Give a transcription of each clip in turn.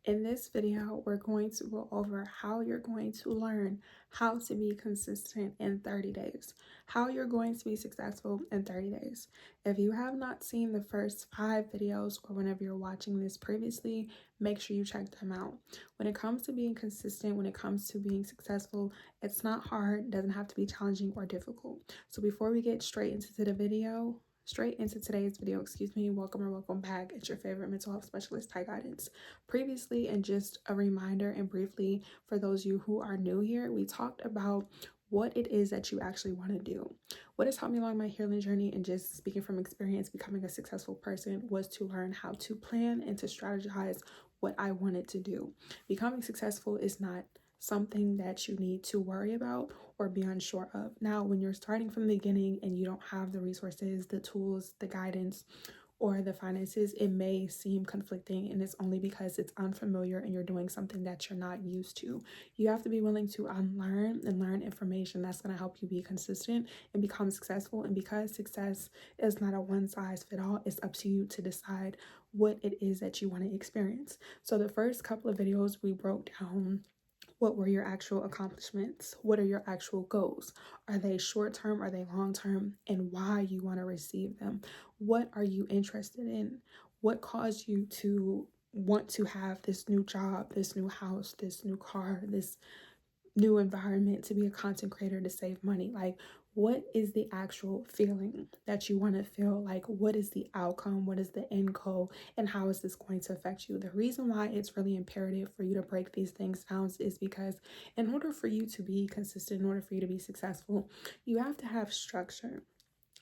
In this video, we're going to go over how you're going to learn how to be consistent in 30 days, how you're going to be successful in 30 days. If you have not seen the first 5 videos or whenever you're watching this previously, make sure you check them out. When it comes to being consistent, when it comes to being successful, it's not hard, it doesn't have to be challenging or difficult. So before we get straight into today's video, welcome or welcome back. It's your favorite mental health specialist, Ty Guidance. Previously, and just a reminder and briefly for those of you who are new here, we talked about what it is that you actually want to do. What has helped me along my healing journey and just speaking from experience, becoming a successful person was to learn how to plan and to strategize what I wanted to do. Becoming successful is not something that you need to worry about or be unsure of. Now, when you're starting from the beginning and you don't have the resources, the tools, the guidance, or the finances, it may seem conflicting, and it's only because it's unfamiliar and you're doing something that you're not used to. You have to be willing to unlearn and learn information that's going to help you be consistent and become successful. And because success is not a one size fit all, it's up to you to decide what it is that you want to experience. So the first couple of videos we broke down what were your actual accomplishments? What are your actual goals? Are they short term? Are they long term? And why you want to receive them? What are you interested in? What caused you to want to have this new job, this new house, this new car, this new environment, to be a content creator, to save money? Like, what is the actual feeling that you want to feel? Like, what is the outcome? What is the end goal? And how is this going to affect you? The reason why it's really imperative for you to break these things down is because in order for you to be consistent, in order for you to be successful, you have to have structure.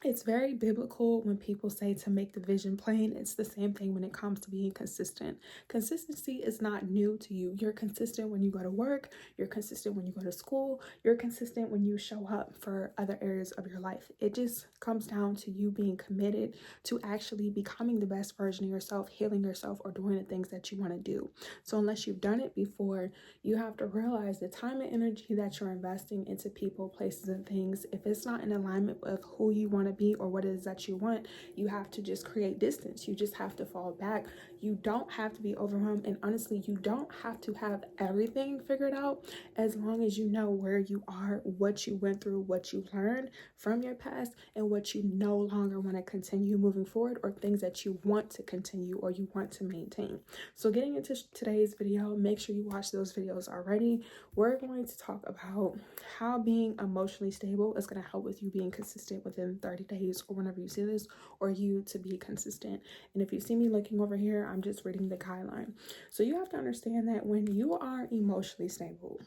It's very biblical when people say to make the vision plain. It's the same thing when it comes to being consistent. Consistency is not new to you. You're consistent when you go to work. You're consistent when you go to school. You're consistent when you show up for other areas of your life. It just comes down to you being committed to actually becoming the best version of yourself, healing yourself, or doing the things that you want to do. So unless you've done it before, you have to realize the time and energy that you're investing into people, places, and things, if it's not in alignment with who you want to be or what it is that you want, you have to just create distance. You just have to fall back. You don't have to be overwhelmed, and honestly, you don't have to have everything figured out as long as you know where you are, what you went through, what you learned from your past, and what you no longer want to continue moving forward, or things that you want to continue or you want to maintain. So getting into today's video, make sure you watch those videos already. We're going to talk about how being emotionally stable is going to help with you being consistent within 30 days or whenever you see this, or you to be consistent. And if you see me looking over here, I'm just reading the guideline. So you have to understand that when you are emotionally stable,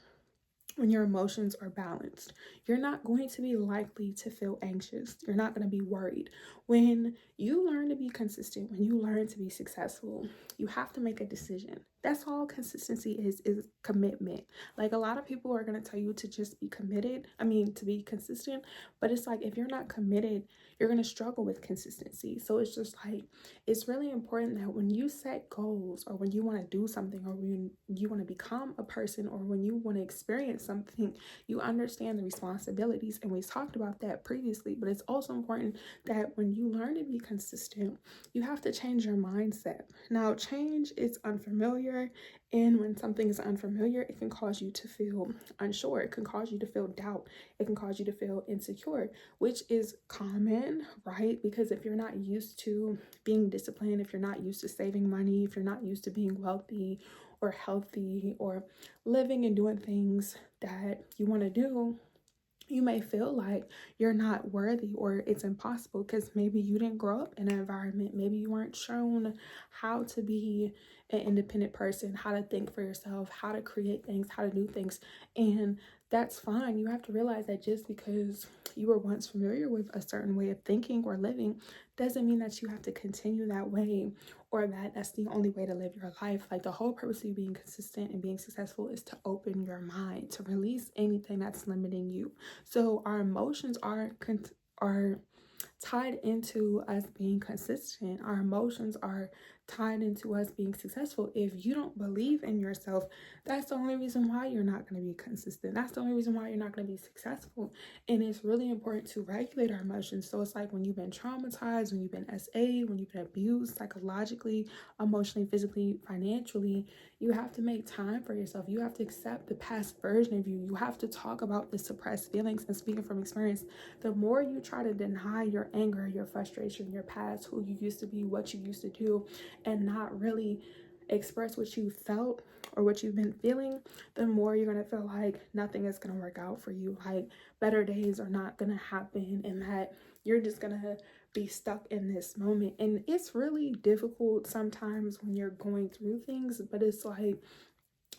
when your emotions are balanced, you're not going to be likely to feel anxious. You're not going to be worried. When you learn to be consistent, when you learn to be successful, you have to make a decision. That's all consistency is commitment. Like, a lot of people are going to tell you to just be committed. To be consistent. But it's like, if you're not committed, you're going to struggle with consistency. So it's just like, it's really important that when you set goals, or when you want to do something, or when you want to become a person, or when you want to experience something, you understand the responsibilities. And we talked about that previously, but it's also important that when you learn to be consistent, you have to change your mindset. Now, change is unfamiliar, and when something is unfamiliar, it can cause you to feel unsure. It can cause you to feel doubt. It can cause you to feel insecure, which is common, right? Because if you're not used to being disciplined, if you're not used to saving money, if you're not used to being wealthy or healthy or living and doing things that you want to do, you may feel like you're not worthy or it's impossible because maybe you didn't grow up in an environment. Maybe you weren't shown how to be an independent person, how to think for yourself, how to create things, how to do things. And that's fine. You have to realize that just because you were once familiar with a certain way of thinking or living doesn't mean that you have to continue that way, or that that's the only way to live your life. Like, the whole purpose of you being consistent and being successful is to open your mind, to release anything that's limiting you. So our emotions are tied into us being consistent. Our emotions are tied into us being successful. If you don't believe in yourself, that's the only reason why you're not going to be consistent. That's the only reason why you're not going to be successful. And it's really important to regulate our emotions. So it's like when you've been traumatized, when you've been SA, when you've been abused psychologically, emotionally, physically, financially, you have to make time for yourself. You have to accept the past version of you. You have to talk about the suppressed feelings. And speaking from experience, the more you try to deny your anger, your frustration, your past, who you used to be, what you used to do, and not really express what you felt or what you've been feeling, the more you're going to feel like nothing is going to work out for you. Like better days are not going to happen, and that you're just going to be stuck in this moment. And it's really difficult sometimes when you're going through things, but it's like,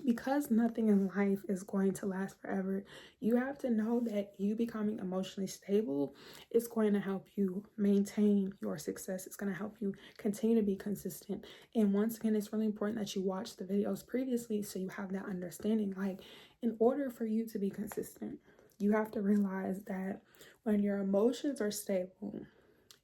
because nothing in life is going to last forever, you have to know that you becoming emotionally stable is going to help you maintain your success. It's going to help you continue to be consistent. And once again, it's really important that you watch the videos previously so you have that understanding. Like, in order for you to be consistent, you have to realize that when your emotions are stable,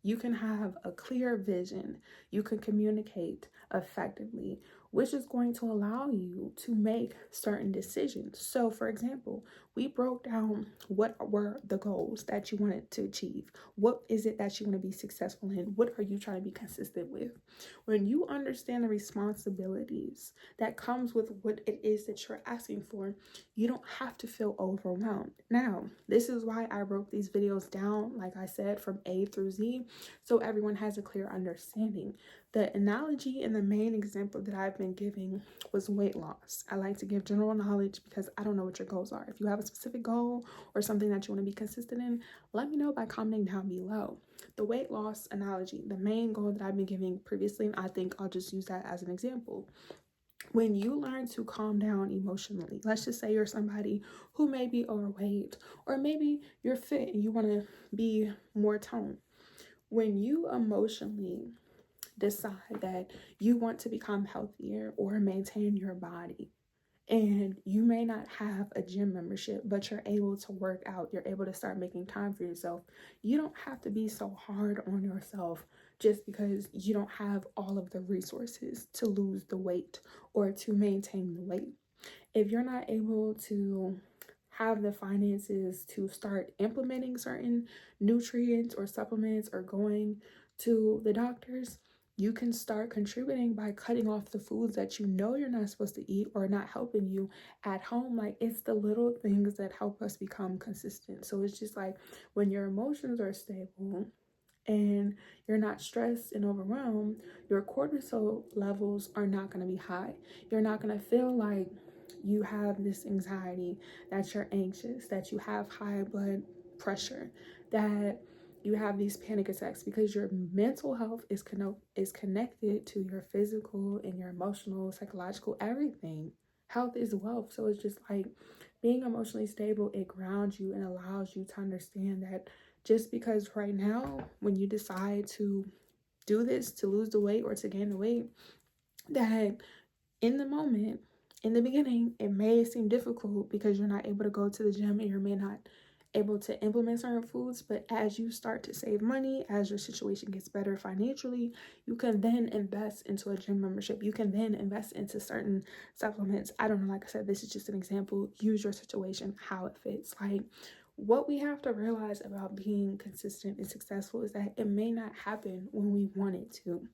you can have a clear vision, you can communicate effectively, which is going to allow you to make certain decisions. So, for example, we broke down what were the goals that you wanted to achieve. What is it that you want to be successful in? What are you trying to be consistent with? When you understand the responsibilities that comes with what it is that you're asking for, you don't have to feel overwhelmed. Now, this is why I broke these videos down, like I said, from A through Z, so everyone has a clear understanding. The analogy and the main example that I've been giving was weight loss. I like to give general knowledge because I don't know what your goals are. If you have a specific goal or something that you want to be consistent in, let me know by commenting down below. The weight loss analogy, the main goal that I've been giving previously, and I think I'll just use that as an example. When you learn to calm down emotionally, let's just say you're somebody who may be overweight, or maybe you're fit and you want to be more toned. When you emotionally decide that you want to become healthier or maintain your body, and you may not have a gym membership, but you're able to work out, you're able to start making time for yourself, you don't have to be so hard on yourself just because you don't have all of the resources to lose the weight or to maintain the weight. If you're not able to have the finances to start implementing certain nutrients or supplements or going to the doctors, you can start contributing by cutting off the foods that you know you're not supposed to eat or not helping you at home. Like, it's the little things that help us become consistent. So it's just like when your emotions are stable and you're not stressed and overwhelmed, your cortisol levels are not going to be high. You're not going to feel like you have this anxiety, that you're anxious, that you have high blood pressure, that you have these panic attacks, because your mental health is connected to your physical and your emotional, psychological, everything. Health is wealth. So it's just like being emotionally stable, it grounds you and allows you to understand that just because right now, when you decide to do this, to lose the weight or to gain the weight, that in the moment, in the beginning, it may seem difficult because you're not able to go to the gym and you're may not able to implement certain foods. But as you start to save money, as your situation gets better financially, you can then invest into a gym membership. You can then invest into certain supplements. I don't know, like I said, this is just an example. Use your situation, how it fits. Like, what we have to realize about being consistent and successful is that it may not happen when we want it to.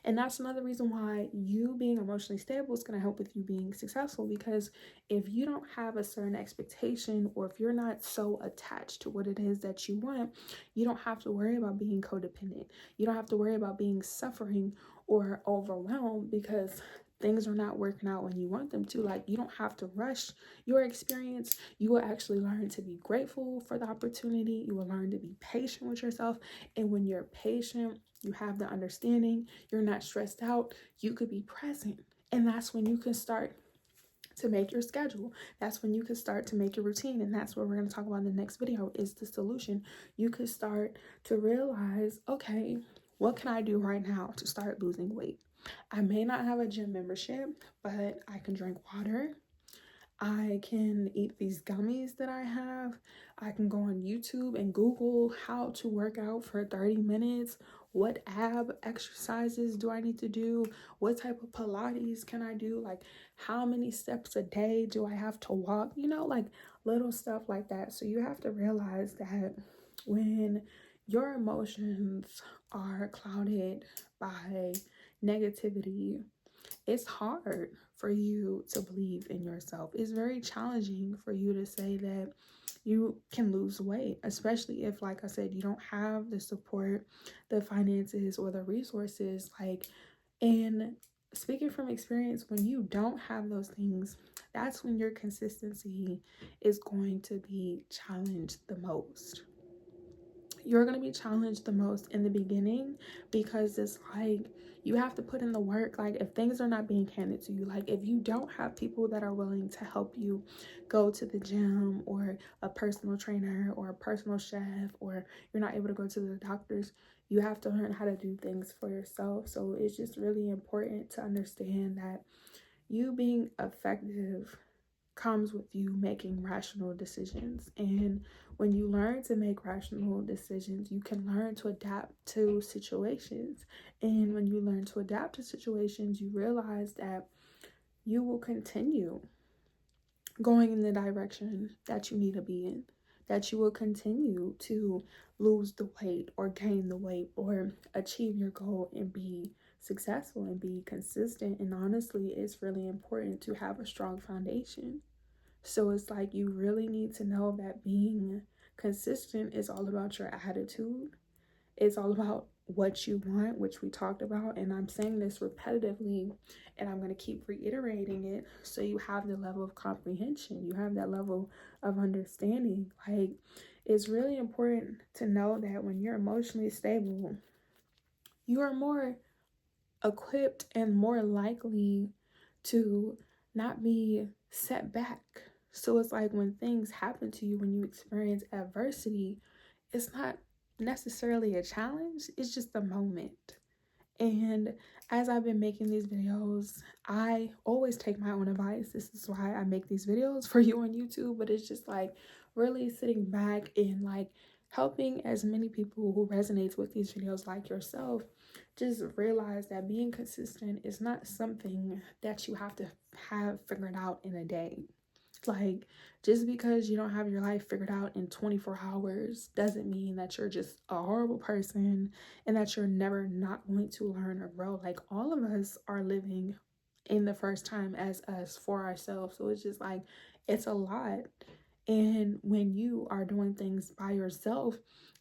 And that's another reason why you being emotionally stable is going to help with you being successful, because if you don't have a certain expectation, or if you're not so attached to what it is that you want, you don't have to worry about being codependent. You don't have to worry about being suffering or overwhelmed because things are not working out when you want them to. Like, you don't have to rush your experience. You will actually learn to be grateful for the opportunity. You will learn to be patient with yourself. And when you're patient, you have the understanding, you're not stressed out, you could be present. And that's when you can start to make your schedule. That's when you can start to make your routine. And that's what we're going to talk about in the next video, is the solution. You could start to realize, okay, what can I do right now to start losing weight? I may not have a gym membership, but I can drink water. I can eat these gummies that I have. I can go on YouTube and Google how to work out for 30 minutes what ab exercises do I need to do? What type of Pilates can I do? Like, how many steps a day do I have to walk? You know, like little stuff like that. So you have to realize that when your emotions are clouded by negativity, it's hard for you to believe in yourself. It's very challenging for you to say that you can lose weight, especially if, like I said, you don't have the support, the finances, or the resources. Like, and speaking from experience, when you don't have those things, that's when your consistency is going to be challenged the most. You're going to be challenged the most in the beginning, because it's like you have to put in the work. Like, if things are not being handed to you, like if you don't have people that are willing to help you go to the gym, or a personal trainer, or a personal chef, or you're not able to go to the doctors, you have to learn how to do things for yourself. So it's just really important to understand that you being effective comes with you making rational decisions. And when you learn to make rational decisions, you can learn to adapt to situations. And when you learn to adapt to situations, you realize that you will continue going in the direction that you need to be in, that you will continue to lose the weight or gain the weight or achieve your goal and be successful and be consistent. And honestly, it's really important to have a strong foundation. So it's like you really need to know that being consistent is all about your attitude. It's all about what you want, which we talked about. And I'm saying this repetitively, and I'm going to keep reiterating it so you have the level of comprehension, you have that level of understanding. Like, it's really important to know that when you're emotionally stable, you are more equipped and more likely to not be set back. So it's like when things happen to you, when you experience adversity, it's not necessarily a challenge, it's just a moment. And as I've been making these videos, I always take my own advice. This is why I make these videos for you on YouTube, but it's just like really sitting back and like helping as many people who resonates with these videos like yourself just realize that being consistent is not something that you have to have figured out in a day. Like, just because you don't have your life figured out in 24 hours doesn't mean that you're just a horrible person and that you're never not going to learn or grow. Like, all of us are living in the first time as us for ourselves. So it's just like, it's a lot. And when you are doing things by yourself,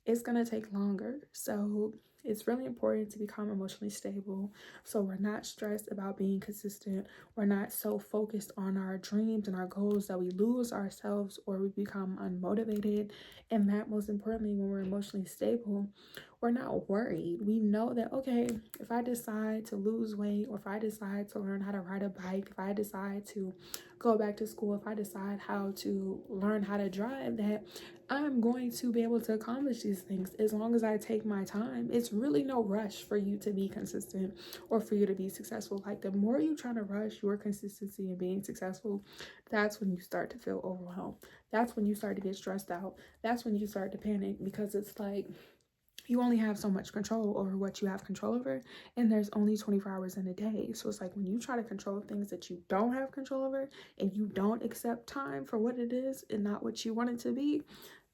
it's going to take longer. So it's really important to become emotionally stable, so we're not stressed about being consistent. We're not so focused on our dreams and our goals that we lose ourselves or we become unmotivated. And that, most importantly, when we're emotionally stable, we're not worried. We know that, okay, if I decide to lose weight, or if I decide to learn how to ride a bike, if I decide to go back to school, if I decide how to learn how to drive, that I'm going to be able to accomplish these things as long as I take my time. It's really no rush for you to be consistent or for you to be successful. Like, the more you try to rush your consistency and being successful, that's when you start to feel overwhelmed. That's when you start to get stressed out. That's when you start to panic, because it's like you only have so much control over what you have control over, and there's only 24 hours in a day. So it's like when you try to control things that you don't have control over, and you don't accept time for what it is and not what you want it to be,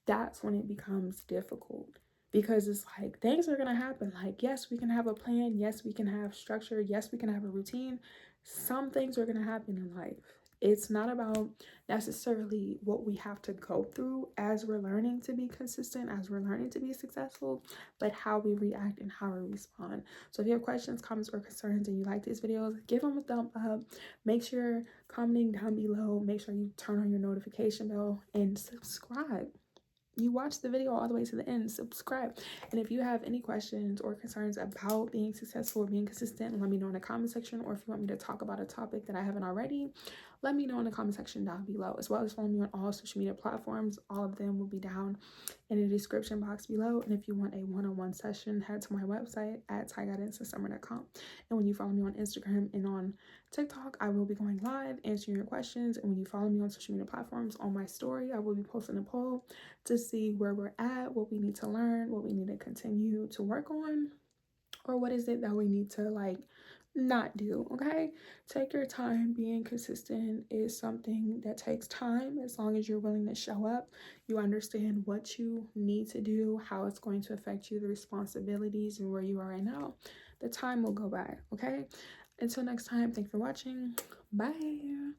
that's when it becomes difficult. Because it's like things are going to happen. Like, yes, we can have a plan. Yes, we can have structure. Yes, we can have a routine. Some things are going to happen in life. It's not about necessarily what we have to go through as we're learning to be consistent, as we're learning to be successful, but how we react and how we respond. So if you have questions, comments, or concerns and you like these videos, give them a thumb up. Make sure you're commenting down below. Make sure you turn on your notification bell and subscribe. You watch the video all the way to the end, subscribe. And if you have any questions or concerns about being successful or being consistent, let me know in the comment section. Or if you want me to talk about a topic that I haven't already, let me know in the comment section down below. As well as follow me on all social media platforms. All of them will be down in the description box below. And if you want a one-on-one session, head to my website at tyguidancesummer.com. And when you follow me on Instagram and on TikTok, I will be going live answering your questions. And when you follow me on social media platforms, on my story, I will be posting a poll to see where we're at, what we need to learn, what we need to continue to work on. or what is it that we need to like not do. Okay, take your time. Being consistent is something that takes time. As long as you're willing to show up, you understand what you need to do, how it's going to affect you, the responsibilities, and where you are right now, the time will go by. Okay, until next time, thanks for watching. Bye.